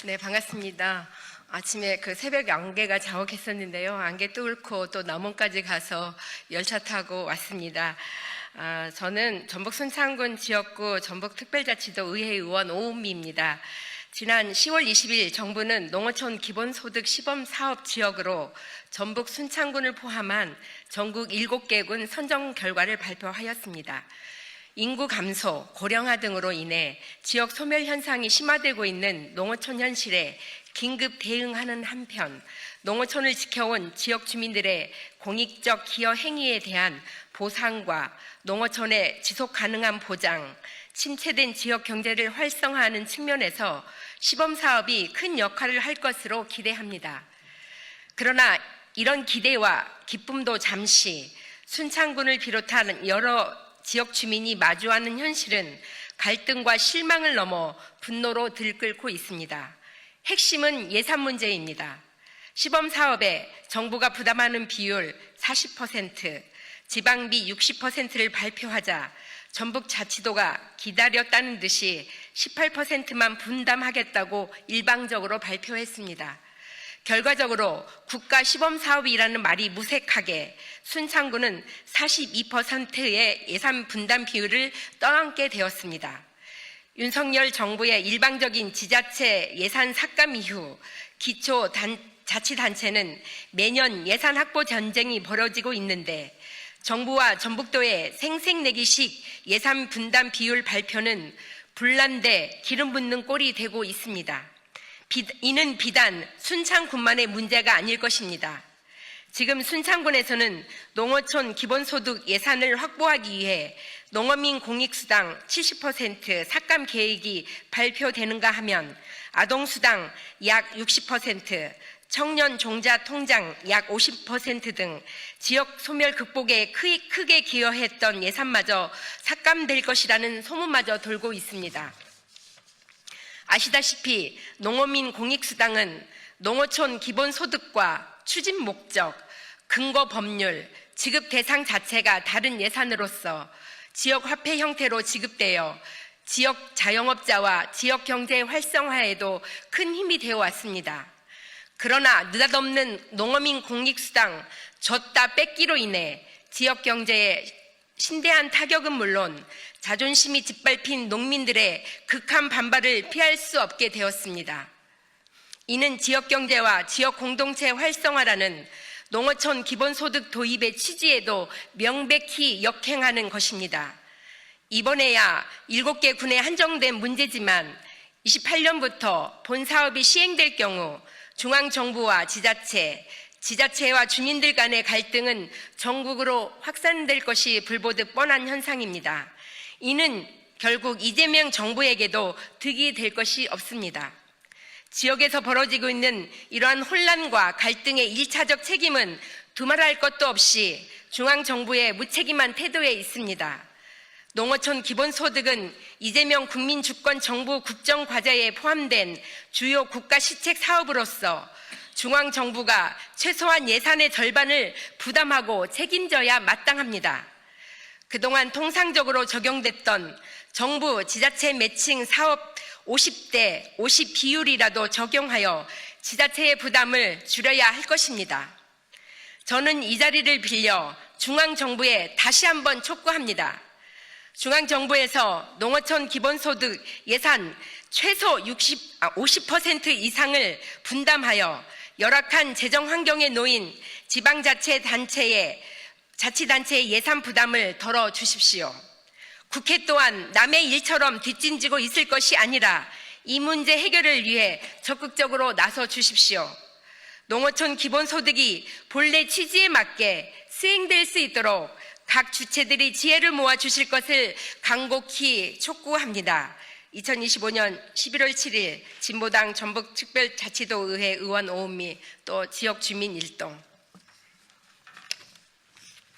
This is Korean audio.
네, 반갑습니다. 아침에 새벽 안개가 자욱했었는데요. 안개 뚫고 또 남원까지 가서 열차 타고 왔습니다. 저는 전북 순창군 지역구 전북특별자치도 의회 의원 오은미입니다. 지난 10월 20일 정부는 농어촌 기본소득 시범사업 지역으로 전북 순창군을 포함한 전국 7개 군 선정 결과를 발표하였습니다. 인구 감소, 고령화 등으로 인해 지역 소멸 현상이 심화되고 있는 농어촌 현실에 긴급 대응하는 한편 농어촌을 지켜온 지역 주민들의 공익적 기여 행위에 대한 보상과 농어촌의 지속 가능한 보장, 침체된 지역 경제를 활성화하는 측면에서 시범사업이 큰 역할을 할 것으로 기대합니다. 그러나 이런 기대와 기쁨도 잠시 순창군을 비롯한 여러 지역 주민이 마주하는 현실은 갈등과 실망을 넘어 분노로 들끓고 있습니다. 핵심은 예산 문제입니다. 시범사업에 정부가 부담하는 비율 40%, 지방비 60%를 발표하자 전북자치도가 기다렸다는 듯이 18%만 분담하겠다고 일방적으로 발표했습니다. 결과적으로 국가 시범사업이라는 말이 무색하게 순창군은 42%의 예산 분담 비율을 떠안게 되었습니다. 윤석열 정부의 일방적인 지자체 예산 삭감 이후 기초자치단체는 매년 예산 확보 전쟁이 벌어지고 있는데 정부와 전북도의 생색내기식 예산 분담 비율 발표는 불난데 기름 붓는 꼴이 되고 있습니다. 이는 비단 순창군만의 문제가 아닐 것입니다. 지금 순창군에서는 농어촌 기본소득 예산을 확보하기 위해 농어민 공익수당 70% 삭감 계획이 발표되는가 하면 아동수당 약 60%, 청년 종자 통장 약 50% 등 지역 소멸 극복에 크게 기여했던 예산마저 삭감될 것이라는 소문마저 돌고 있습니다. 아시다시피 농어민 공익수당은 농어촌 기본소득과 추진 목적, 근거 법률, 지급 대상 자체가 다른 예산으로서 지역 화폐 형태로 지급되어 지역 자영업자와 지역 경제 활성화에도 큰 힘이 되어 왔습니다. 그러나 느닷없는 농어민 공익수당 줬다 뺏기로 인해 지역 경제에 심대한 타격은 물론 자존심이 짓밟힌 농민들의 극한 반발을 피할 수 없게 되었습니다. 이는 지역 경제와 지역 공동체 활성화라는 농어촌 기본소득 도입의 취지에도 명백히 역행하는 것입니다. 이번에야 7개 군에 한정된 문제지만 28년부터 본 사업이 시행될 경우 중앙정부와 지자체와 주민들 간의 갈등은 전국으로 확산될 것이 불보듯 뻔한 현상입니다. 이는 결국 이재명 정부에게도 득이 될 것이 없습니다. 지역에서 벌어지고 있는 이러한 혼란과 갈등의 1차적 책임은 두말할 것도 없이 중앙정부의 무책임한 태도에 있습니다. 농어촌 기본소득은 이재명 국민주권정부 국정과제에 포함된 주요 국가시책 사업으로서 중앙정부가 최소한 예산의 절반을 부담하고 책임져야 마땅합니다. 그동안 통상적으로 적용됐던 정부 지자체 매칭 사업 50대 50 비율이라도 적용하여 지자체의 부담을 줄여야 할 것입니다. 저는 이 자리를 빌려 중앙정부에 다시 한번 촉구합니다. 중앙정부에서 농어촌 기본소득 예산 최소 50% 이상을 분담하여 열악한 재정 환경에 놓인 지방자치단체의 예산 부담을 덜어주십시오. 국회 또한 남의 일처럼 뒷짐지고 있을 것이 아니라 이 문제 해결을 위해 적극적으로 나서 주십시오. 농어촌 기본소득이 본래 취지에 맞게 수행될 수 있도록 각 주체들이 지혜를 모아 주실 것을 간곡히 촉구합니다. 2025년 11월 7일 진보당 전북특별자치도 의회 의원 오은미 또 지역 주민 일동